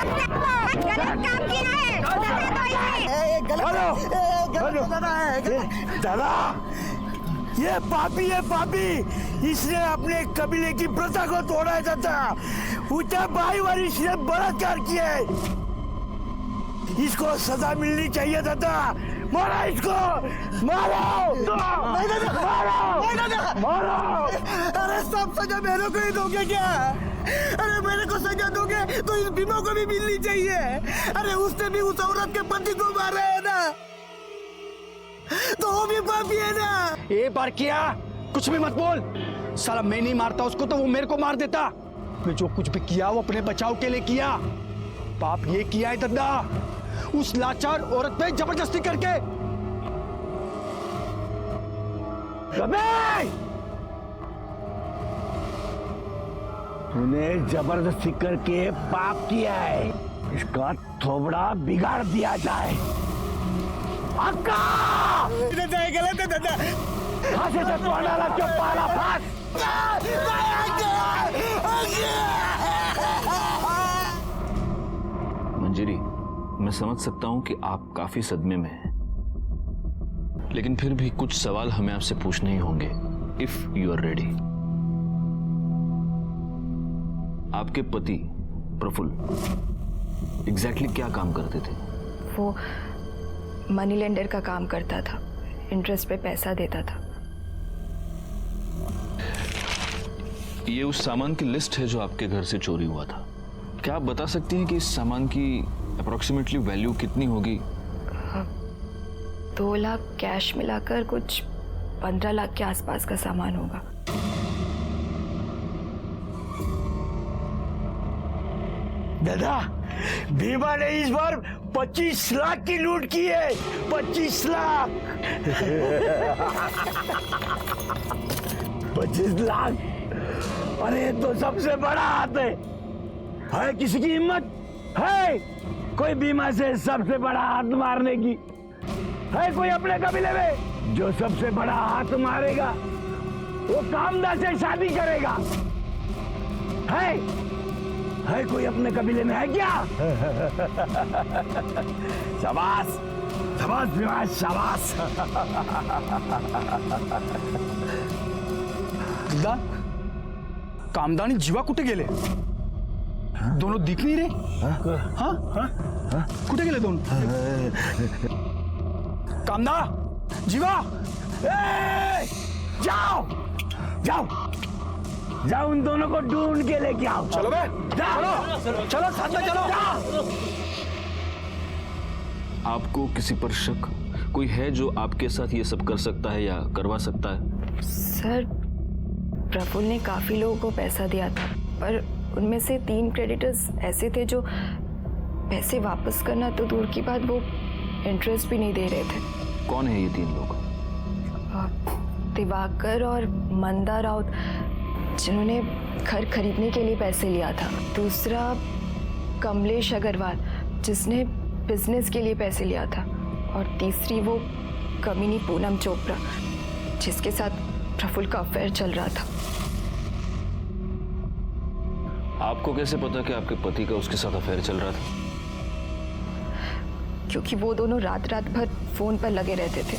गलत काम किया है। दादा, ये पापी, इसने अपने कबीले की प्रथा को तोड़ा है दादा। ऊंचा भाई वाली इसने बलात्कार किया है। इसको सजा मिलनी चाहिए दादा। मारो इसको, मारो। अरे सब सजा मेरे को ही दोगे क्या? अरे मेरे को सजा दोगे तो इस भीमा को भी मिलनी चाहिए। अरे उसने भी उस औरत के पति को मारा है ना, तो वो भी पापी है ना। एक बार किया, कुछ भी मत बोल। साला मैं नहीं मारता उसको तो वो मेरे को मार देता। मैं जो कुछ भी किया वो अपने बचाव के लिए किया। पाप ये किया है दादा, उस लाचार औरत पे जबरदस्ती करके। तूने जबरदस्ती करके पाप किया है, इसका थोबड़ा बिगाड़ दिया जाए। अक्का! गलत है दादा। फांसी से तू अनाला क्यों पाला फांस? मंजरी, मैं समझ सकता हूं कि आप काफी सदमे में हैं, लेकिन फिर भी कुछ सवाल हमें आपसे पूछने ही होंगे, इफ यू आर रेडी। आपके पति प्रफुल्ल एग्जैक्टली क्या काम करते थे? वो मनी लेंडर का काम करता था, इंटरेस्ट पे पैसा देता था। ये उस सामान की लिस्ट है जो आपके घर से चोरी हुआ था। क्या आप बता सकती हैं कि इस सामान की अप्रोक्सीमेटली वैल्यू कितनी होगी? 2 लाख कैश मिलाकर कुछ 15 लाख के आसपास का सामान होगा। दादा, भीमा ने इस बार 25 लाख की लूट की है। 25 लाख 25 लाख। अरे तो सबसे बड़ा हाथ है किसी की हिम्मत है कोई भीमा से सबसे बड़ा हाथ मारने की? है कोई अपने कबीले में जो सबसे बड़ा हाथ मारेगा वो कामदा से शादी करेगा? है कोई अपने कबीले में? है क्या? शाबाश शाबाश भीमा, शाबाश। दादा, कामदानी जीवा कुठे गेले? दोनों दिख नहीं रहे। हाँ? कुठे गेले दोनों? कामदा, जीवा, जाओ उन दोनों को ढूंढ के लेके आओ। चलो बे, चलो साथ में चलो। आपको किसी पर शक कोई है जो आपके साथ ये सब कर सकता है या करवा सकता है? सर, प्रफुल्ल ने काफी लोगों को पैसा दिया था, पर उनमें से 3 क्रेडिटर्स ऐसे थे जो पैसे वापस करना तो दूर की बात, वो इंटरेस्ट भी नहीं दे रहे थे। कौन है ये 3 लोग? दिवाकर और मंदा राउत, जिन्होंने घर खरीदने के लिए पैसे लिया था। दूसरा कमलेश अग्रवाल, जिसने बिजनेस के लिए पैसे लिया था। और तीसरी वो कमीनी पूनम चोपड़ा, जिसके साथ प्रफुल्ल का अफेयर चल रहा था। आपको कैसे पता कि आपके पति का उसके साथ अफेयर चल रहा था? क्योंकि वो दोनों रात भर फोन पर लगे रहते थे।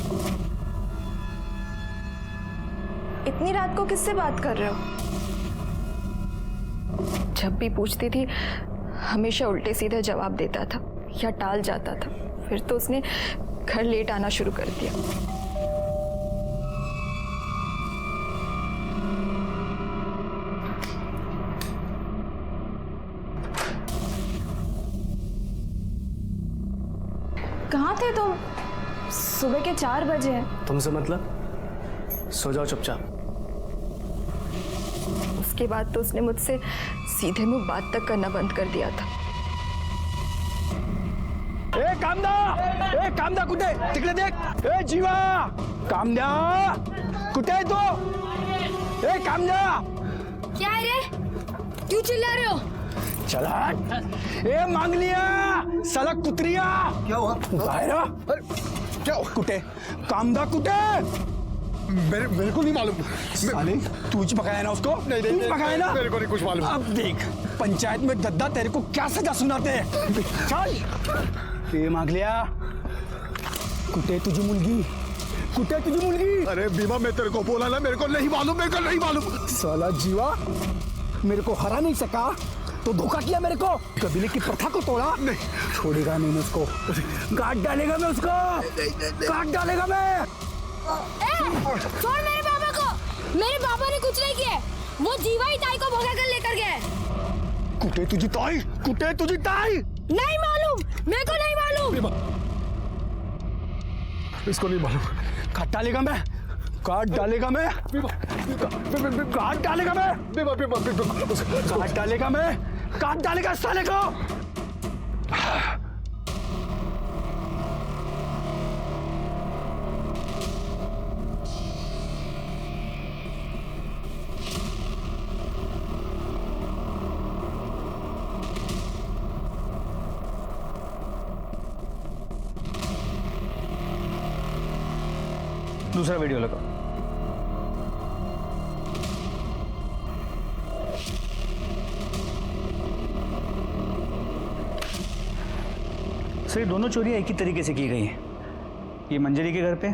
इतनी रात को किससे बात कर रहे हो? जब भी पूछती थी हमेशा उल्टे सीधे जवाब देता था या टाल जाता था। फिर तो उसने घर लेट आना शुरू कर दिया। कहाँ थे तुम? सुबह के 4 बजे हैं। तुमसे मतलब? सो जाओ चुपचाप। उसके बाद तो उसने मुझसे सीधे मुंह बात तक करना बंद कर दिया था। ए कामदा कुठे? तिकडे देख। ए जीवा, कामदा कुठे है तो? ए कामदा, क्या है रे? क्यों चिल्ला रहे हो? चला। ए मांगलिया, साला कुत्रिया, क्या हुआ? बाहेर आ। क्या कुठे? कामदा कुठे? मेरे को नहीं मालूम। साले तू ही पकाया ना उसको? नहीं तू ही पकाया ना? मेरे को नहीं कुछ मालूम। अब देख पंचायत में दद्दा तेरे को क्या सजा सुनाते हैं। चल ते माग लिया। कुठे तुझी मुलगी? कुठे तुझी मुलगी? अरे भीमा, मैं तेरे को बोला ना, मेरे को नहीं मालूम। साला जीवा मेरे को हरा नहीं सका तो धोखा किया मेरे को, कबीले की प्रथा को तोड़ा। नहीं छोड़ेगा नहीं मैं उसको, काट डालेगा मैं उसको, काट डालेगा मैं। छोड़ मेरे पापा को। मेरे पापा ने कुछ नहीं किया, वो जीवा ही ताई को भगा कर लेकर गए। कुठे तुझी ताई? कुठे तुझी ताई? नहीं मालूम, मेरे को नहीं मालूम। इसको नहीं मालूम। काट डालेगा मैं, काट डालेगा मैं, काट डालेगा मैं, काट डालेगा मैं, काट डालेगा साले को। दूसरा वीडियो लगाओ। सर, दोनों चोरियां एक ही तरीके से की गई हैं। ये मंजरी के घर पे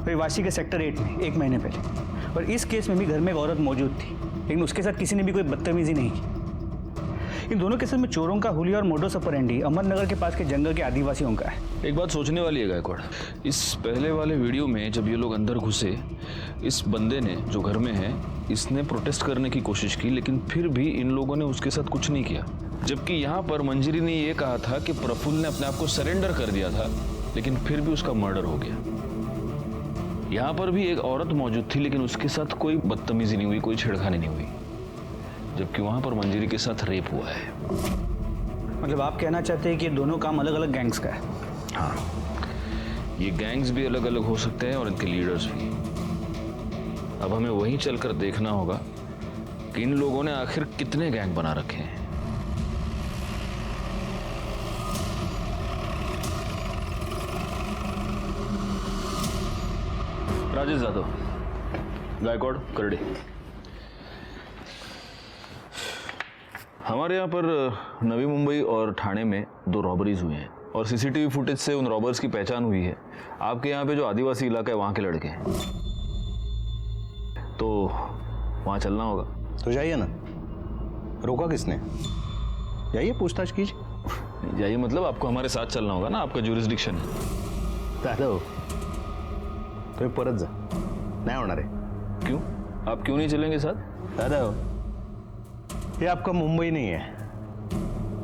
और वाशी के सेक्टर 8 में 1 महीने पहले। और इस केस में भी घर में एक औरत मौजूद थी, लेकिन उसके साथ किसी ने भी कोई बदतमीजी नहीं की। इन दोनों केसेस में चोरों का हुलिया और मोडस ऑपरेंडी अहमदनगर के पास के जंगल के आदिवासियों का है। एक बात सोचने वाली है गायकवाड़, इस पहले वाले वीडियो में जब ये लोग अंदर घुसे, इस बंदे ने जो घर में है, इसने प्रोटेस्ट करने की कोशिश की, लेकिन फिर भी इन लोगों ने उसके साथ कुछ नहीं किया। जबकि यहाँ पर मंजरी ने ये कहा था कि प्रफुल्ल ने अपने आप को सरेंडर कर दिया था, लेकिन फिर भी उसका मर्डर हो गया। यहाँ पर भी एक औरत मौजूद थी, लेकिन उसके साथ कोई बदतमीजी नहीं हुई, कोई छेड़खानी नहीं हुई, जबकि वहां पर मंजरी के साथ रेप हुआ है। मतलब आप कहना चाहते हैं कि ये दोनों काम अलग अलग गैंग्स का है? हाँ, ये गैंग्स भी अलग अलग हो सकते हैं और इनके लीडर्स भी। अब हमें वहीं चलकर देखना होगा कि इन लोगों ने आखिर कितने गैंग बना रखे हैं। राजेश यादव, गायकवाड़, करड़ी। हमारे यहाँ पर नवी मुंबई और ठाणे में 2 रॉबरीज हुई हैं और सीसीटीवी फुटेज से उन रॉबर्स की पहचान हुई है। आपके यहाँ पे जो आदिवासी इलाका है वहाँ के लड़के हैं, तो वहाँ चलना होगा। तो जाइए ना, रोका किसने? जाइए, पूछताछ कीजिए। जाइए मतलब आपको हमारे साथ चलना होगा ना, आपका ज्यूरिसडिक्शन है। दादा तुम्ही परत जा, नाही होणार आहे। क्यों? आप क्यों नहीं चलेंगे साथ? दादा ये आपका मुंबई नहीं है,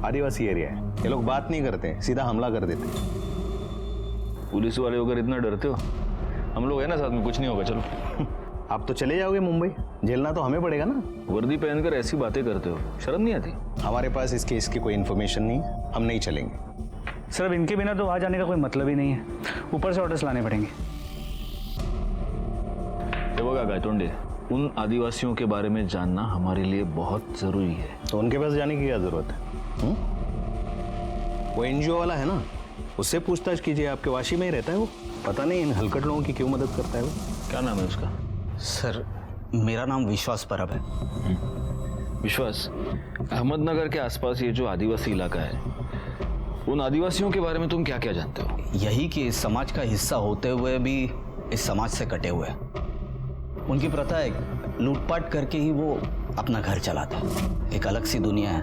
आदिवासी एरिया है। ये लोग बात नहीं करते, सीधा हमला कर देते। पुलिस वाले होकर इतना डरते हो? हम लोग है ना साथ में, कुछ नहीं होगा, चलो। आप तो चले जाओगे मुंबई, झेलना तो हमें पड़ेगा ना। वर्दी पहनकर ऐसी बातें करते हो, शर्म नहीं आती? हमारे पास इस केस की कोई इन्फॉर्मेशन नहीं है, हम नहीं चलेंगे। सर, अब इनके बिना तो वहाँ जाने का कोई मतलब ही नहीं है, ऊपर से ऑर्डर्स लाने पड़ेंगे। बघा गायतोंडे, उन आदिवासियों के बारे में जानना हमारे लिए बहुत जरूरी है। तो उनके पास जाने की क्या जरूरत है? वो एनजीओ वाला है ना, उससे पूछताछ कीजिए। आपके वाशी में ही रहता है वो, पता नहीं इन हलकट लोगों की क्यों मदद करता है वो। क्या नाम है उसका? सर, मेरा नाम विश्वास परब है। विश्वास, अहमदनगर के आसपास ये जो आदिवासी इलाका है, उन आदिवासियों के बारे में तुम क्या क्या जानते हो? यही कि इस समाज का हिस्सा होते हुए भी इस समाज से कटे हुए हैं। उनकी प्रथा है, लूटपाट करके ही वो अपना घर चलाते हैं। एक अलग सी दुनिया है,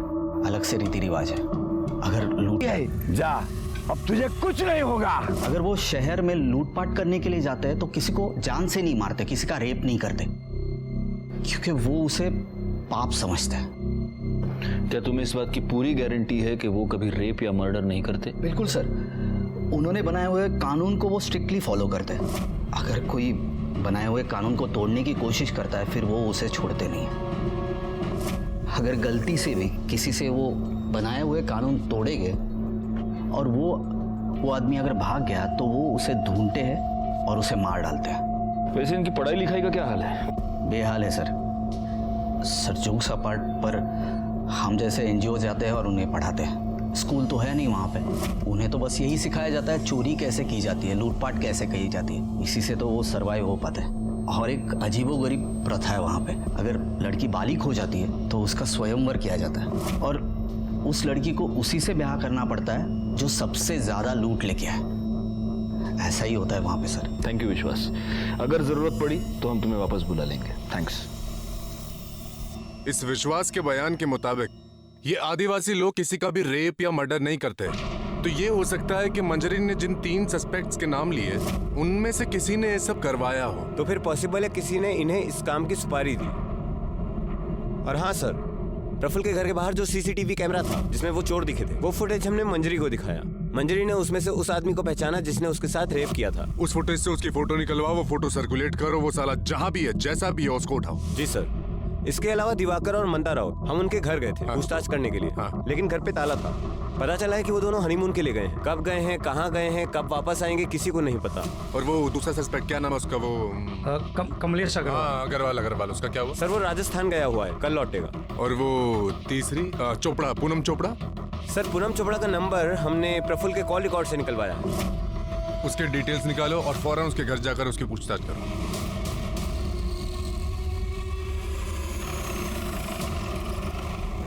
अलग से रीति रिवाज है। अगर लूट जा, अब तुझे कुछ नहीं होगा। अगर वो शहर में लूटपाट करने के लिए जाते हैं तो किसी को जान से नहीं मारते, किसी का रेप नहीं करते, क्योंकि वो उसे पाप समझते हैं। क्या तुम्हें इस बात की पूरी गारंटी है कि वो कभी रेप या मर्डर नहीं करते? बिल्कुल सर, उन्होंने बनाए हुए कानून को वो स्ट्रिक्टली फॉलो करते हैं। अगर कोई बनाए हुए कानून को तोड़ने की कोशिश करता है फिर वो उसे छोड़ते नहीं। अगर गलती से भी किसी से वो बनाए हुए कानून तोड़ेंगे और वो आदमी अगर भाग गया तो वो उसे ढूंढते हैं और उसे मार डालते हैं। वैसे इनकी पढ़ाई लिखाई का क्या हाल है? बेहाल है सर, जोक्स अपार्ट, पर हम जैसे एनजीओ जाते हैं और उन्हें पढ़ाते हैं। स्कूल तो है नहीं वहाँ पे, उन्हें तो बस यही सिखाया जाता है चोरी कैसे की जाती है, लूटपाट कैसे की जाती है। इसी से तो वो सर्वाइव हो पाते हैं। और एक अजीबोगरीब प्रथा है वहाँ पे। अगर लड़की बालिग हो जाती है तो उसका स्वयंवर किया जाता है और उस लड़की को उसी से ब्याह करना पड़ता है जो सबसे ज्यादा लूट लेके आए। ऐसा ही होता है वहाँ पे सर। थैंक यू विश्वास, अगर जरूरत पड़ी तो हम तुम्हें वापस बुला लेंगे। थैंक्स। इस विश्वास के बयान के मुताबिक ये आदिवासी लोग किसी का भी रेप या मर्डर नहीं करते, तो ये हो सकता है कि मंजरी ने जिन 3 सस्पेक्ट्स के नाम लिए उनमें से किसी ने ये सब करवाया हो। तो फिर पॉसिबल है किसी ने इन्हें इस काम की सुपारी दी। और हाँ सर, प्रफुल्ल के घर के बाहर जो सीसीटीवी कैमरा था जिसमें वो चोर दिखे थे, वो फुटेज हमने मंजरी को दिखाया। मंजरी ने उसमें से उस आदमी को पहचाना जिसने उसके साथ रेप किया था। उस फुटेज से उसकी फोटो निकलवाओ, वो फोटो सर्कुलेट करो, वो साला जहां भी है जैसा भी है उसको उठाओ। जी सर। इसके अलावा दिवाकर और मंदा राउत, हम उनके घर गए थे पूछताछ करने के लिए। लेकिन घर पे ताला था। पता चला है कि वो दोनों हनीमून के लिए गए हैं। कब गए हैं, कहाँ गए हैं, कब वापस आएंगे, किसी को नहीं पता। और वो दूसरा सस्पेक्ट क्या नाम है उसका? वो कमलेश अग्रवाल, उसका क्या हुआ? सर वो राजस्थान गया हुआ है, कल लौटेगा। और वो तीसरी चोपड़ा, पूनम चोपड़ा? सर पूनम चोपड़ा का नंबर हमने प्रफुल्ल के कॉल रिकॉर्ड से निकलवाया है। उसके डिटेल्स निकालो और फौरन उसके घर जाकर उसकी पूछताछ करो।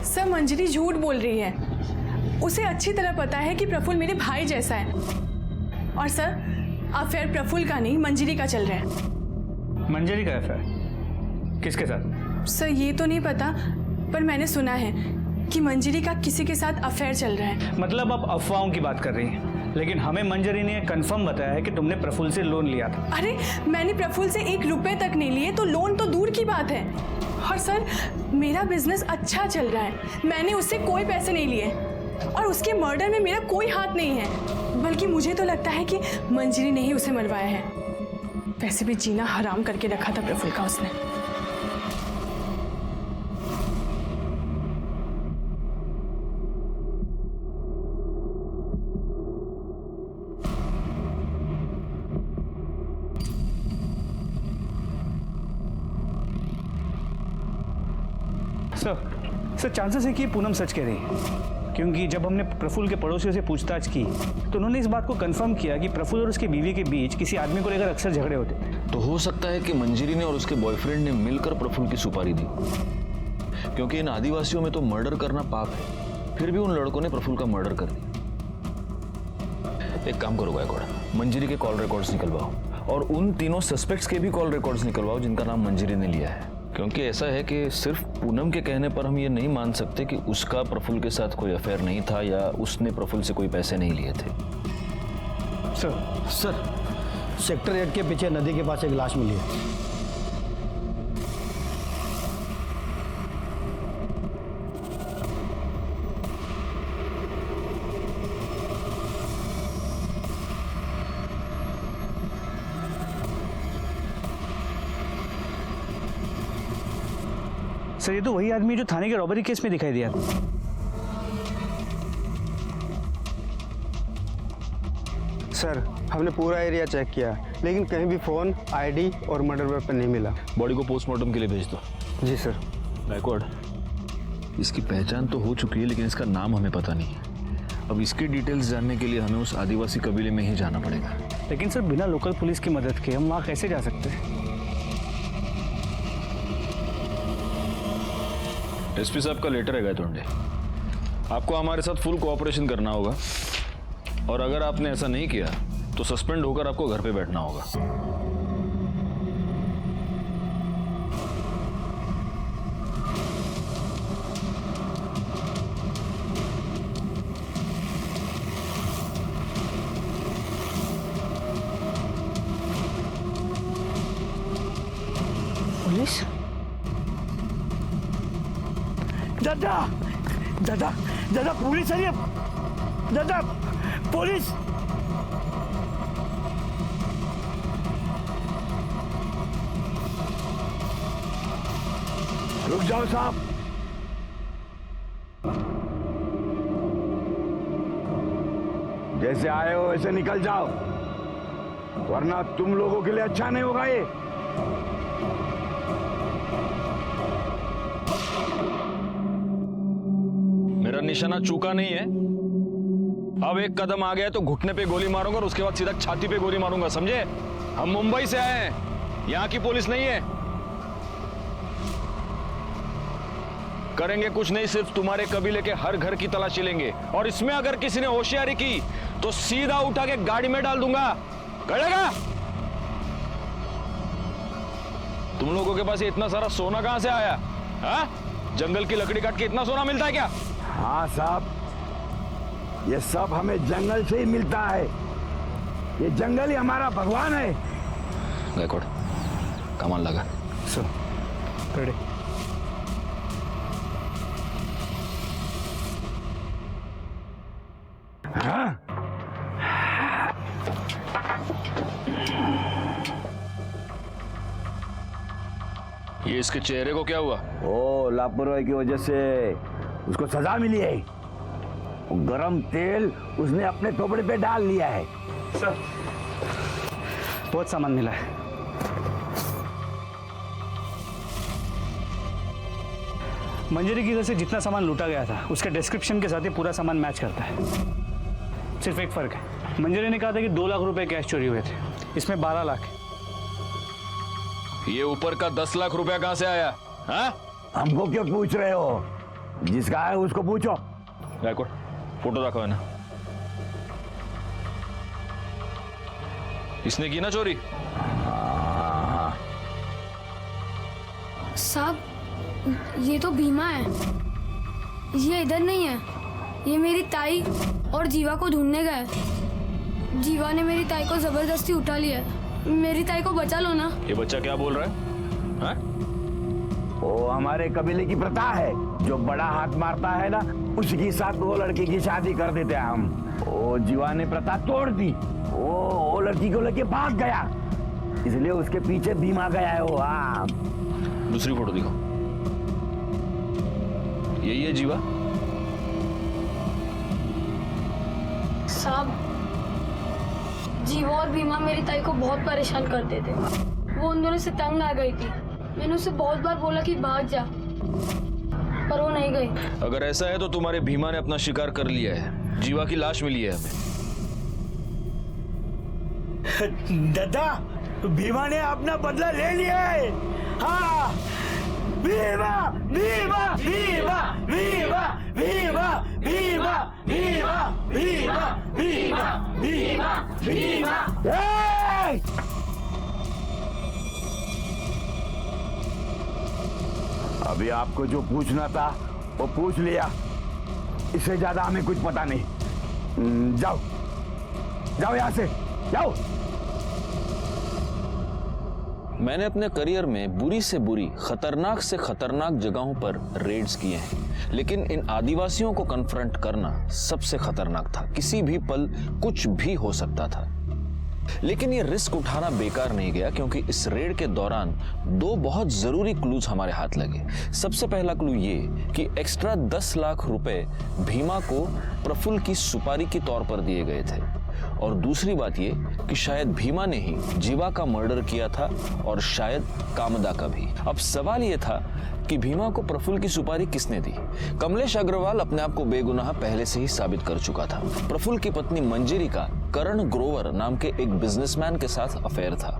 सर मंजरी झूठ बोल रही है। उसे अच्छी तरह पता है कि प्रफुल्ल मेरे भाई जैसा है। और सर अफेयर प्रफुल्ल का नहीं मंजरी का चल रहा है। मंजरी का अफेयर किसके साथ? सर ये तो नहीं पता, पर मैंने सुना है कि मंजरी का किसी के साथ अफेयर चल रहा है। मतलब आप अफवाहों की बात कर रही हैं, लेकिन हमें मंजरी ने कंफर्म बताया है कि तुमने प्रफुल्ल से लोन लिया था। अरे मैंने प्रफुल्ल से 1 रुपए तक नहीं लिए, तो लोन तो दूर की बात है। और सर मेरा बिजनेस अच्छा चल रहा है, मैंने उससे कोई पैसे नहीं लिए और उसके मर्डर में मेरा कोई हाथ नहीं है। बल्कि मुझे तो लगता है कि मंजरी ने ही उसे मरवाया है। वैसे भी जीना हराम करके रखा था प्रफुल्ल का उसने। सर चांसेस है कि पूनम सच कह रही है, क्योंकि जब हमने प्रफुल्ल के पड़ोसियों से पूछताछ की तो उन्होंने इस बात को कंफर्म किया कि प्रफुल्ल और उसकी बीवी के बीच किसी आदमी को लेकर अक्सर झगड़े होते थे। तो हो सकता है कि मंजरी ने और उसके बॉयफ्रेंड ने मिलकर प्रफुल्ल की सुपारी दी, क्योंकि इन आदिवासियों में तो मर्डर करना पाप है, फिर भी उन लड़कों ने प्रफुल्ल का मर्डर कर दिया। एक काम करो गायकवाड़, मंजरी के कॉल रिकॉर्ड्स निकलवाओ और उन तीनों सस्पेक्ट्स के भी कॉल रिकॉर्ड्स निकलवाओ जिनका नाम मंजरी ने लिया है। क्योंकि ऐसा है कि सिर्फ पूनम के कहने पर हम ये नहीं मान सकते कि उसका प्रफुल्ल के साथ कोई अफेयर नहीं था या उसने प्रफुल्ल से कोई पैसे नहीं लिए थे। सर सेक्टर 8 के पीछे नदी के पास एक लाश मिली है। सर ये तो वही आदमी है जो थाने के रॉबरी केस में दिखाई दिया। सर हमने पूरा एरिया चेक किया लेकिन कहीं भी फोन, आईडी और मर्डर वेपन नहीं मिला। बॉडी को पोस्टमार्टम के लिए भेज दो। जी सर। गायकवाड़, इसकी पहचान तो हो चुकी है लेकिन इसका नाम हमें पता नहीं है। अब इसकी डिटेल्स जानने के लिए हमें उस आदिवासी कबीले में ही जाना पड़ेगा। लेकिन सर बिना लोकल पुलिस की मदद के हम वहाँ कैसे जा सकते हैं? एसपी साहब का लेटर है गायतोंडे, आपको हमारे साथ फुल कोऑपरेशन करना होगा और अगर आपने ऐसा नहीं किया तो सस्पेंड होकर आपको घर पे बैठना होगा। पुलिस? दादा दादा दादा पुलिस है ये, दादा पुलिस। रुक जाओ साहब, जैसे आए हो वैसे निकल जाओ, वरना तुम लोगों के लिए अच्छा नहीं होगा ये। मेरा निशाना चूका नहीं है। अब एक कदम आ गया तो घुटने पे गोली मारूंगा और उसके बाद सीधा छाती पे गोली मारूंगा, समझे? हम मुंबई से आए हैं, यहाँ की पुलिस नहीं है। करेंगे कुछ नहीं, सिर्फ तुम्हारे कबीले के हर घर की तलाशी लेंगे, और इसमें अगर किसी ने होशियारी की तो सीधा उठा के गाड़ी में डाल दूंगा। करेगा? तुम लोगों के पास ये इतना सारा सोना कहां से आया? हाँ? जंगल की लकड़ी काट के इतना सोना मिलता है क्या? हाँ साहब, ये सब हमें जंगल से ही मिलता है। ये जंगल ही हमारा भगवान है। गायकवाड़, कमाल लगा। Sir, ready. हाँ? ये इसके चेहरे को क्या हुआ? ओ, लापरवाही की वजह से उसको सजा मिली है। गरम तेल उसने अपने थोपड़े पे डाल लिया है। सर, बहुत सामान मिला है। मंजरी की घर से जितना सामान लूटा गया था उसके डिस्क्रिप्शन के साथ ही पूरा सामान मैच करता है। सिर्फ एक फर्क है, मंजरी ने कहा था कि 2 लाख रुपए कैश चोरी हुए थे, इसमें 12 लाख है। ये ऊपर का 10 लाख रुपया कहां से आया? हाँ? हमको क्यों पूछ रहे हो? जिसका है उसको पूछो। गायकवाड़, फोटो रखो है ना। इसने की ना चोरी? साहब, ये तो भीमा है। ये इधर नहीं है, ये मेरी ताई और जीवा को ढूंढने गए। जीवा ने मेरी ताई को जबरदस्ती उठा लिया। मेरी ताई को बचा लो ना। ये बच्चा क्या बोल रहा है? हाँ? वो हमारे कबीले की प्रथा है, जो बड़ा हाथ मारता है ना, उसके साथ वो लड़की की शादी कर देते हैं हम। वो जीवा ने प्रथा तोड़ दी। वो लड़की को लेके भाग गया, इसलिए उसके पीछे भीमा गया है वो। हाँ, दूसरी फोटो दिखाओ। यही है जीवा? साहब, जीवा और भीमा मेरी ताई को बहुत परेशान करते थे। वो उन दोनों से तंग आ गई थी। मैंने उसे बहुत बार बोला कि भाग जा, पर वो नहीं गई। अगर ऐसा है तो तुम्हारे भीमा ने अपना शिकार कर लिया है। जीवा की लाश मिली है हमें। दादा, भीमा ने अपना बदला ले लिया है। हाँ, भीमा भीमा भीमा भीमा भीमा भीमा भीमा भीमा भीमा भीमा भीमा। अभी आपको जो पूछना था वो पूछ लिया, इससे ज्यादा हमें कुछ पता नहीं। जाओ जाओ, यहां से जाओ। मैंने अपने करियर में बुरी से बुरी, खतरनाक से खतरनाक जगहों पर रेड्स किए हैं, लेकिन इन आदिवासियों को कन्फ्रंट करना सबसे खतरनाक था। किसी भी पल कुछ भी हो सकता था। लेकिन ये रिस्क उठाना बेकार नहीं गया, क्योंकि इस रेड के दौरान 2 बहुत जरूरी क्लूज हमारे हाथ लगे। सबसे पहला क्लू ये कि एक्स्ट्रा 10 लाख रुपए भीमा को प्रफुल्ल की सुपारी के तौर पर दिए गए थे, और दूसरी बात ये कि शायद भीमा ने ही जीवा का मर्डर किया था, और शायद कामदा का भी। अब सवाल ये था कि भीमा को प्रफुल्ल की सुपारी किसने दी? कमलेश अग्रवाल अपने आप को बेगुनाह पहले से ही साबित कर चुका था। प्रफुल्ल की पत्नी मंजरी का करण ग्रोवर नाम के एक बिजनेसमैन के साथ अफेयर था,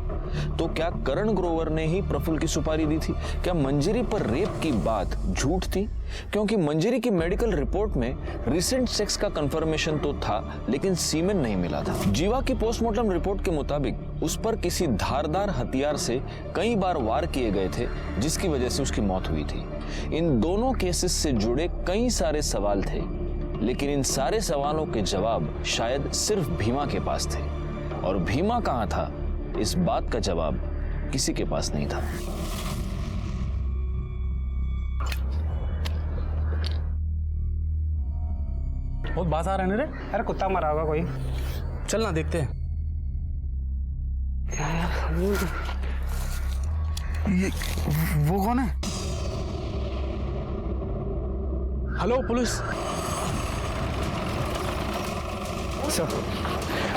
तो क्या करण ग्रोवर ने ही प्रफुल्ल की सुपारी दी थी? क्या मंजरी पर रेप की बात झूठ थी? क्योंकि मंजरी की मेडिकल रिपोर्ट में रिसेंट सेक्स का कंफर्मेशन तो था, लेकिन सीमेन नहीं मिला था। जीवा की पोस्टमार्टम रिपोर्ट के मुताबिक उस पर किसी धारदार हथियार से कई बार वार किए गए थे, जिसकी वजह से उसकी मौत हुई थी। इन दोनों केसेस से जुड़े कई सारे सवाल थे, लेकिन इन सारे सवालों के जवाब शायद सिर्फ भीमा के पास थे, और भीमा कहां था, इस बात का जवाब किसी के पास नहीं था। बहुत बात आ रहा है रे। अरे कुत्ता मरा होगा कोई, चल ना देखते हैं। क्या यार, ये वो कौन है? हेलो पुलिस सर,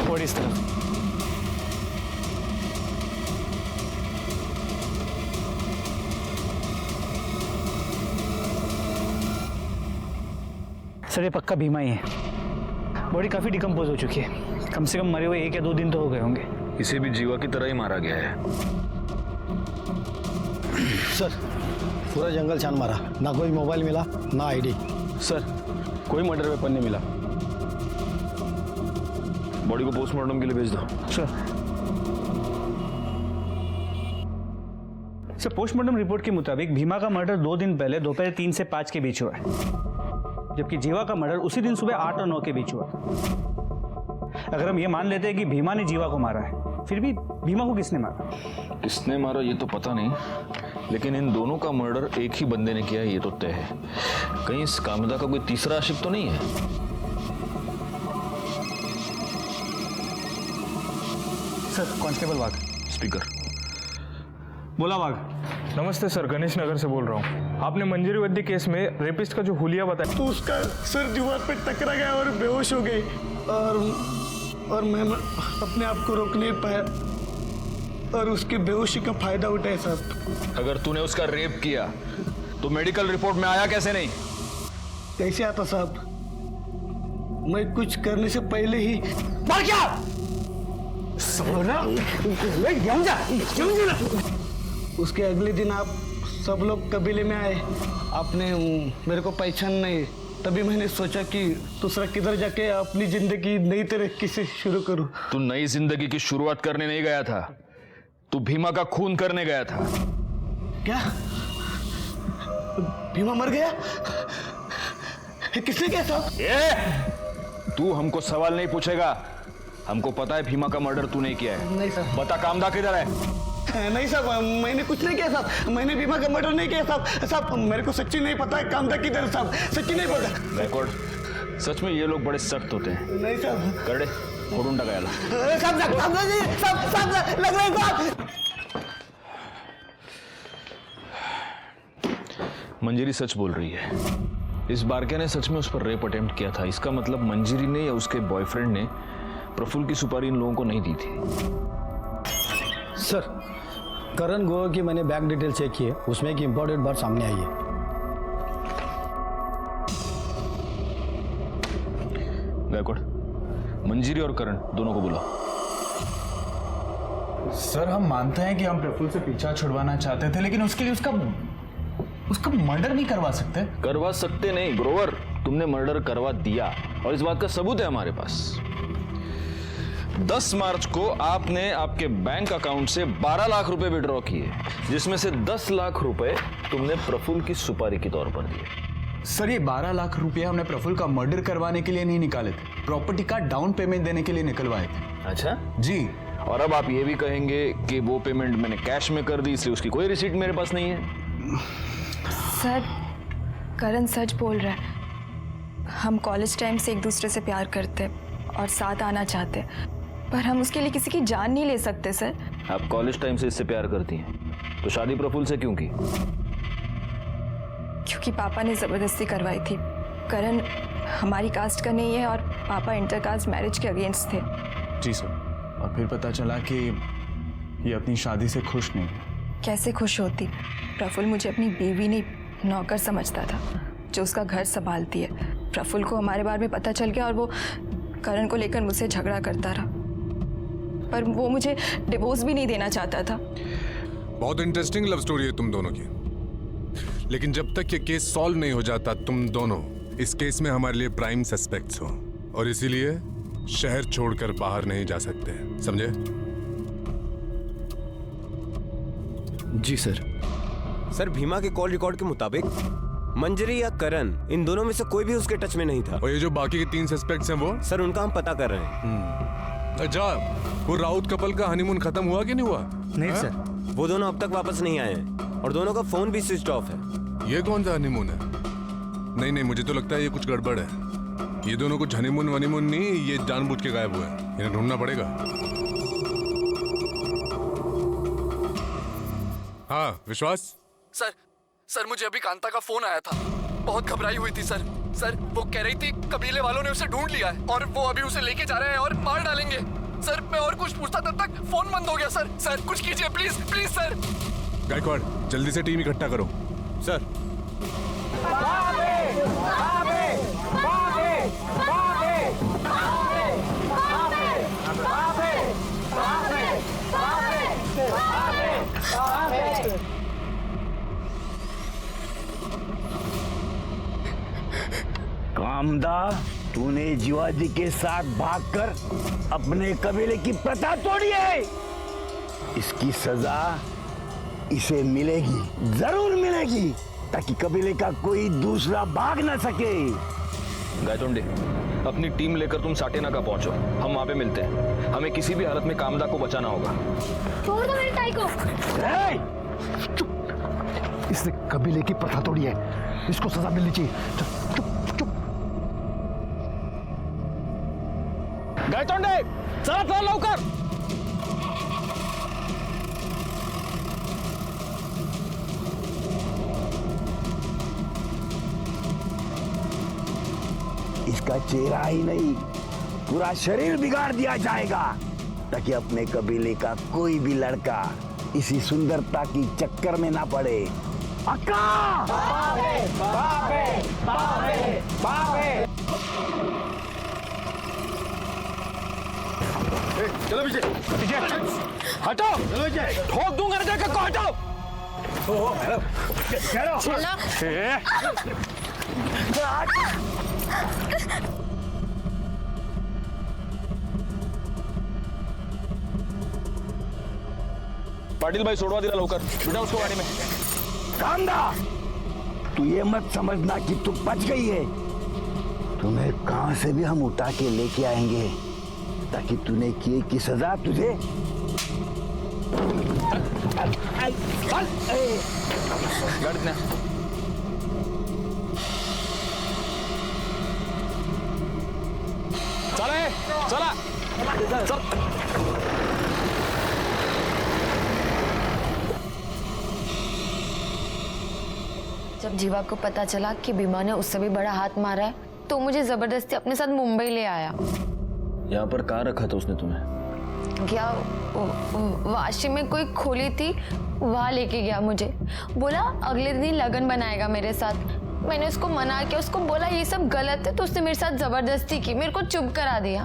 वो इस तरफ। सर, ये पक्का भीमा ही है। बॉडी काफी डिकम्पोज हो चुकी है, कम से कम मरे हुए 1 या 2 दिन तो हो गए होंगे। इसे भी जीवा की तरह ही मारा गया है। सर पूरा जंगल छान मारा, ना कोई मोबाइल मिला ना आईडी। सर कोई मर्डर वेपन नहीं मिला। बॉडी को पोस्टमार्टम के लिए भेज दो। सर पोस्टमार्टम रिपोर्ट के मुताबिक भीमा का मर्डर 2 दिन पहले दोपहर 3 से 5 के बीच हुआ है, जबकि जीवा का मर्डर उसी दिन सुबह 8 और 9 के बीच हुआ। अगर हम ये मान लेते हैं कि भीमा ने जीवा को मारा है, फिर भी भीमा को किसने मारा? किसने मारा ये तो पता नहीं, लेकिन इन दोनों का मर्डर एक ही बंदे ने किया है ये तो तय है। कहीं इस कामिदा का कोई तीसरा आशिक तो नहीं है? सर कांस्टेबल वाघ। स्पीकर। बोला वाघ। नमस्ते सर, गणेश नगर से बोल रहा हूँ। आपने मंजरी वद्दी केस में रेपिस्ट का जो हुलिया बताया तो उसका सर दीवार पे टकरा गया और बेहोश हो गई, और मैं अपने आप को रोक नहीं पाया और उसकी बेहोशी का फायदा उठाया साहब। अगर तूने उसका रेप किया तो मेडिकल रिपोर्ट में आया कैसे नहीं? कैसे आता साहब, मैं कुछ करने से पहले ही मर गया। उसके अगले दिन आप सब लोग कबीले में आए, आपने मेरे को पहचान नहीं, तभी मैंने सोचा कि दूसरा किधर जाके अपनी जिंदगी नई तरीके से शुरू करूं। तू नई जिंदगी की शुरुआत करने नहीं गया था, तू भीमा का खून करने गया था। क्या भीमा मर गया? किसने किया साहब? तू हमको सवाल नहीं पूछेगा, हमको पता है भीमा का मर्डर तू नहीं किया है। नहीं साहब। बता कामदा किधर है? नहीं साहब, मैंने कुछ नहीं किया साहब, मैंने भीमा का मर्डर नहीं किया साहब। साहब मेरे को सच्ची नहीं पता है कामदा किधर है साहब, सच्ची नहीं पता। रिकॉर्ड, सच में ये लोग बड़े सख्त होते हैं। नहीं साहब। करडे फोडून टाकायला। साहब लग रहा है साहब। मंजरी सच बोल रही है। इस बारके ने सच में उस पर रेप अटेम्प्ट किया था। इसका मतलब मंजरी ने या उसके बॉयफ्रेंड ने प्रफुल्ल की सुपारी इन लोगों को नहीं दी थी। सर करण गोवा की मैंने बैंक डिटेल चेक की है, उसमें एक इंपॉर्टेंट बात सामने आई है। गायकवाड़, मंजरी और करण दोनों को बुलाओ। सर हम मानते हैं कि हम प्रफुल्ल से पीछा छुड़वाना चाहते थे, लेकिन उसके लिए उसका मर्डर नहीं करवा सकते। करवा सकते नहीं ग्रोवर, तुमने मर्डर करवा दिया और इस बात का सबूत है हमारे पास। 10 मार्च को आपने आपके बैंक अकाउंट से 12 लाख रुपए विड्रॉ किए, जिसमें से 10 लाख रुपए तुमने प्रफुल्ल की सुपारी के तौर पर दिए। सर ये 12 लाख रुपए हमने प्रफुल्ल का मर्डर करवाने के लिए नहीं निकाले थे, प्रॉपर्टी का डाउन पेमेंट देने के लिए निकलवाए थे। अच्छा जी। और अब आप ये भी कहेंगे कि वो पेमेंट मैंने कैश में कर दी, इसलिए उसकी कोई रिसीट मेरे पास नहीं है। सर करण सच बोल रहा है। हम कॉलेज टाइम से एक दूसरे से प्यार करते और साथ आना चाहते, पर हम उसके लिए किसी की जान नहीं ले सकते सर। आप कॉलेज टाइम से इससे प्यार करती हैं, तो शादी प्रफुल्ल से क्यों की? क्योंकि पापा ने ज़बरदस्ती करवाई थी। करण हमारी कास्ट का नहीं है और पापा इंटरकास्ट मैरिज के अगेंस्ट थे। जी सर। और फिर पता चला कि ये अपनी शादी से खुश नहीं है। कैसे खुश होती? प्रफुल्ल मुझे अपनी बीवी नहीं नौकर समझता था, जो उसका घर संभालती है। प्रफुल्ल को हमारे बारे में पता चल गया और वो करण को लेकर मुझसे झगड़ा करता रहा, पर वो मुझे डिवोर्स भी नहीं देना चाहता था। बहुत इंटरेस्टिंग लव स्टोरी है तुम दोनों की, लेकिन जब तक ये केस सॉल्व नहीं हो जाता तुम दोनों इस केस में हमारे लिए प्राइम सस्पेक्ट्स हो, और इसीलिए शहर छोड़कर बाहर नहीं जा सकते, समझे? जी सर। सर भीमा के कॉल रिकॉर्ड के मुताबिक मंजरी या करण, इन दोनों में से कोई भी उसके टच में नहीं था। और ये जो बाकी के 3 सस्पेक्ट्स हैं वो? सर उनका हम पता कर रहे हैं। अच्छा, वो राउत कपल का हनीमून खत्म हुआ कि नहीं हुआ? नहीं सर, वो दोनों अब तक वापस नहीं आए हैं और दोनों का फोन भी स्विच ऑफ है। ये कौन सा हनीमून है? नहीं, मुझे तो लगता है ये कुछ गड़बड़ है। ये दोनों कुछ हनीमून वनीमून नहीं, ये जानबूझ के गायब हुए हैं। इन्हें ढूंढना पड़ेगा। हाँ विश्वास। सर मुझे अभी कांता का फोन आया था, बहुत घबराई हुई थी सर। वो कह रही थी कबीले वालों ने उसे ढूंढ लिया है और वो अभी उसे लेके जा रहे हैं और मार डालेंगे। सर मैं और कुछ पूछता तब तक फोन बंद हो गया। सर कुछ कीजिए प्लीज सर। गायकवाड़ जल्दी से टीम इकट्ठा करो। सर कामदा, तूने जीवाजी के साथ भागकर अपने कबीले की प्रथा तोड़ी है। इसकी सजा इसे मिलेगी, जरूर मिलेगी, ताकि कबीले का कोई दूसरा भाग ना सके। गायतोंडे, अपनी टीम लेकर तुम साटेनाका पहुंचो, हम वहां पे मिलते हैं। हमें किसी भी हालत में कामदा को बचाना होगा। छोड़ दो मेरी ताई को। इसने कबीले की प्रथा तोड़ी है, इसको सजा मिलनी चाहिए। चुप चुप। गायतोंडे, चला चला लवकर। इसका चेहरा ही नहीं, पूरा शरीर बिगाड़ दिया जाएगा, ताकि अपने कबीले का कोई भी लड़का इसी सुंदरता की चक्कर में ना पड़े। अक्का! बाबे, बाबे, बाबे, बाबे। चलो पीछे, हटो, ठोक दूंगा ना जाकर को, हटो। पाटिल भाई सोडवा दिला लवकर, बिठा उसको गाड़ी में। कामदा, तू ये मत समझना कि तू बच गई है। तुम्हें कहां से भी हम उठा के लेके आएंगे, ताकि तूने किए की सजा तुझे। गाड़ी चला चल। जब जीवा को पता चला कि भीमा ने उससे भी बड़ा हाथ मारा है, तो मुझे जबरदस्ती अपने साथ मुंबई ले आया। यहाँ पर कहाँ रखा था उसने तुम्हें? क्या वाशी में कोई खोली थी, वहाँ लेके गया मुझे। बोला अगले दिन ही लगन बनाएगा मेरे साथ। मैंने उसको मना किया, उसको बोला ये सब गलत है, तो उसने मेरे साथ जबरदस्ती की, मेरे को चुप करा दिया।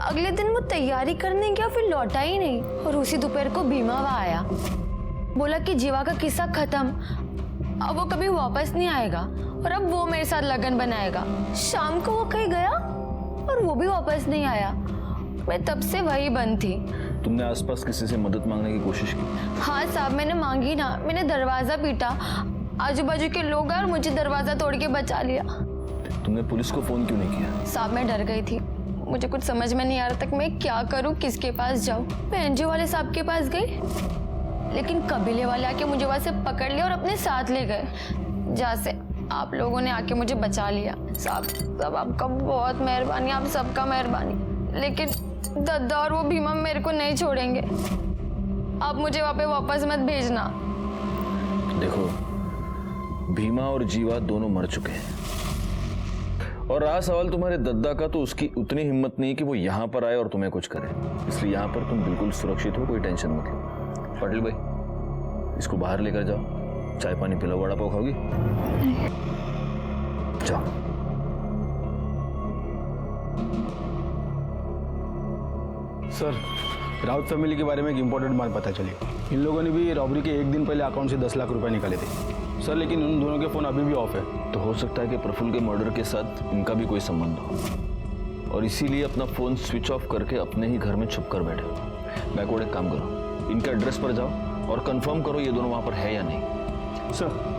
अगले दिन वो तैयारी करने गया, फिर लौटा ही नहीं। और उसी दोपहर को भीमा वहाँ आया, बोला कि जीवा का किस्सा खत्म, अब वो कभी वापस नहीं आएगा और अब वो मेरे साथ लगन बनाएगा। शाम को वो कहीं गया और वो भी वापस नहीं आया। मैं तब से वही बंद थी। तुमने आसपास किसी से मदद मांगने की कोशिश की? हाँ साहब, मैंने मांगी ना, मैंने दरवाजा पीटा, आजू बाजू के लोग आए और मुझे दरवाजा तोड़ के बचा लिया। तुमने पुलिस को फोन क्यों नहीं किया? साहब मैं डर गई थी, मुझे कुछ समझ में नहीं आ रहा था कि मैं क्या करूँ, किसके पास जाऊँ। मैं एनजीओ वाले साहब के पास गई, लेकिन कबीले वाले आके मुझे वहां से पकड़ लिया और अपने साथ ले गए, जहाँ से आप लोगों ने आके मुझे बचा लिया। साहब आपका बहुत मेहरबानी, आप सबका मेहरबानी। लेकिन दद्दा और वो भीमा मेरे को नहीं छोड़ेंगे, आप मुझे वहाँ पे वापस मत भेजना। देखो, भीमा और जीवा दोनों मर चुके हैं, और रहा सवाल तुम्हारे दद्दा का, तो उसकी उतनी हिम्मत नहीं कि वो यहाँ पर आए और तुम्हें कुछ करे। इसलिए यहाँ पर तुम बिल्कुल सुरक्षित हो, कोई टेंशन मत लो। पाटिल भाई, इसको बाहर लेकर जाओ, चाय पानी पिलाओ, वड़ा पाव खाओगी? जाओ। सर, राउत फैमिली के बारे में एक इम्पोर्टेंट बात पता चली। इन लोगों ने भी रॉबरी के एक दिन पहले अकाउंट से 10 लाख रुपए निकाले थे सर, लेकिन उन दोनों के फ़ोन अभी भी ऑफ है। तो हो सकता है कि प्रफुल्ल के मर्डर के साथ इनका भी कोई संबंध हो, और इसीलिए अपना फ़ोन स्विच ऑफ करके अपने ही घर में छुप कर बैठे हो। बैकवर्ड एक काम करो, इनके एड्रेस पर जाओ और कंफर्म करो ये दोनों वहां पर है या नहीं। सर,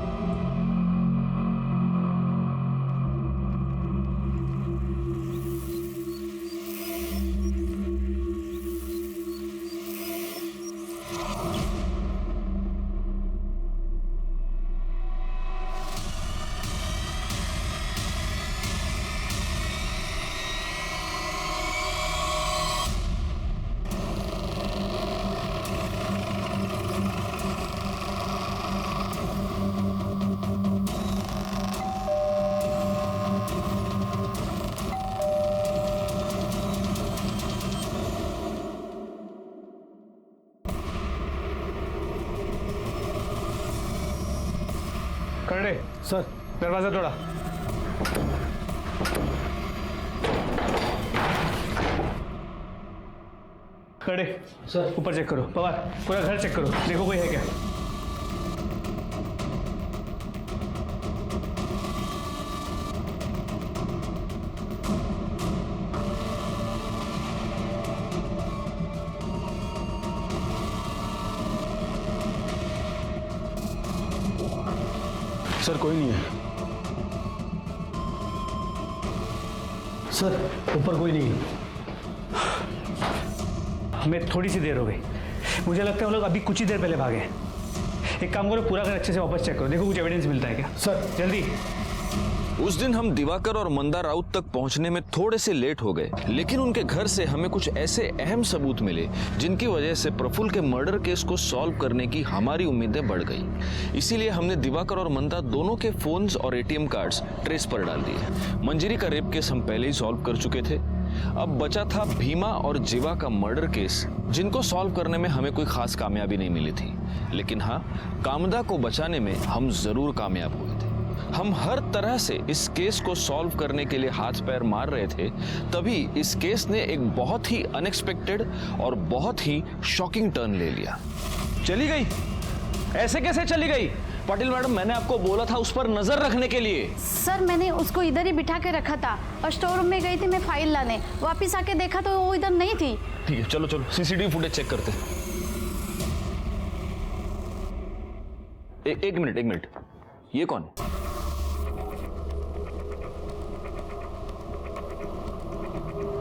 करड़े सर, दरवाजा तोड़ा। करड़े सर, ऊपर चेक करो। पवार, पूरा घर चेक करो, देखो कोई है क्या। सर कोई नहीं है। सर ऊपर कोई नहीं है। हमें थोड़ी सी देर हो गई, मुझे लगता है वो लोग अभी कुछ ही देर पहले भागे। एक काम करो, पूरा घर अच्छे से वापस चेक करो, देखो कुछ एविडेंस मिलता है क्या। सर जल्दी। उस दिन हम दिवाकर और मंदा राउत तक पहुंचने में थोड़े से लेट हो गए, लेकिन उनके घर से हमें कुछ ऐसे अहम सबूत मिले जिनकी वजह से प्रफुल्ल के मर्डर केस को सॉल्व करने की हमारी उम्मीदें बढ़ गई। इसीलिए हमने दिवाकर और मंदा दोनों के फोन्स और एटीएम कार्ड्स ट्रेस पर डाल दिए। मंजरी का रेप केस हम पहले ही सॉल्व कर चुके थे। अब बचा था भीमा और जीवा का मर्डर केस, जिनको सॉल्व करने में हमें कोई खास कामयाबी नहीं मिली थी, लेकिन हाँ, कामदा को बचाने में हम जरूर कामयाब हुए थे। हम हर तरह से इस केस को सॉल्व करने के लिए हाथ पैर मार रहे थे, तभी इस केस ने एक बहुत ही अनएक्सपेक्टेड और बहुत ही शॉकिंग टर्न ले लिया। चली गई? ऐसे कैसे चली गई? पाटिल मैडम, मैंने आपको बोला था उस पर नजर रखने के लिए। सर मैंने उसको इधर ही बिठा के रखा था और स्टोर रूम में गई थी मैं फाइल लाने, वापस आके देखा तो वो इधर नहीं थी। ठीक है, चलो चलो सीसीटीवी फुटेज चेक करते हैं। एक मिनट, ये कौन है?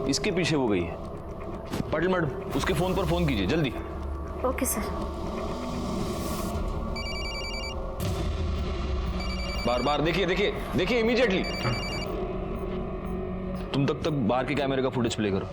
इसके पीछे वो गई है। पाटिल मैडम, उसके फोन पर फोन कीजिए जल्दी। Okay sir. बार देखिए इमीडिएटली। तुम तक बाहर के कैमरे का फुटेज प्ले करो।